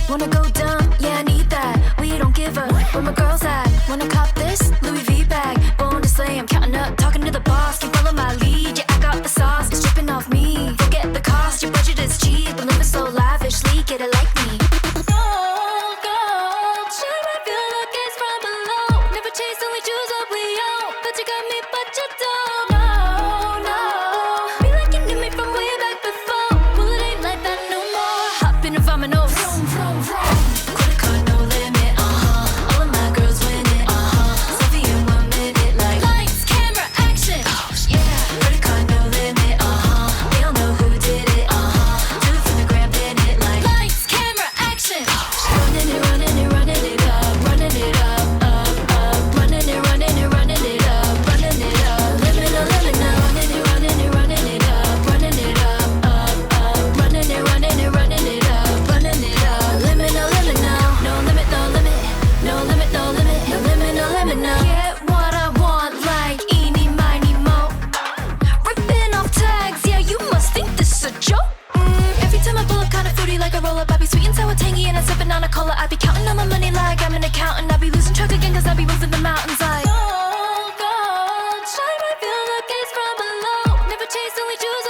Wanna go dumb? Yeah, I need that. We don't give up. Where my girls at? Wanna cop this Louis V bag? Born to slay, I'm counting up, talking to the boss. Can follow my lead? Yeah, I got the sauce. It's dripping off me. Forget the cost. Your budget is cheap. I'm living so lavishly. Get it like me. Gold, gold. Shine my feel the gaze from below. Never chase, only choose what we own. Bet you got me, but you don't. No, no. Be like you knew me from way back before. Well, it ain't like that no more. Hop in and find my nose. Vroom, vroom, vroom. Credit card, no limit. All of my girls win it. Selfie in 1 minute, like lights, camera, action. Yeah. Credit card, no limit. They all know who did it. Do it for the gram, pin it like lights, camera, action. Running it, running it, running it up, running it up, up, up. Running it, running it, running it up, running it up. Limit, no limit now. Running it, running it, running it up, running it up, up, up. Running it, running it, running it up, running it up. Limit, no limit now. No limit, no limit, no limit, no limit, no limit, no limit now. Get what I want, like eeny, miny, mo. Ripping off tags, yeah, you must think this is a joke. Every time I pull up kinda fruity like a roll up, I be sweet and sour tangy and I'm sipping on a cola. I be counting on my money like I'm an accountant. I be losing track again cause I be moving the mountains like gold, gold. Shine my feel the gaze from below. Never chase, only choose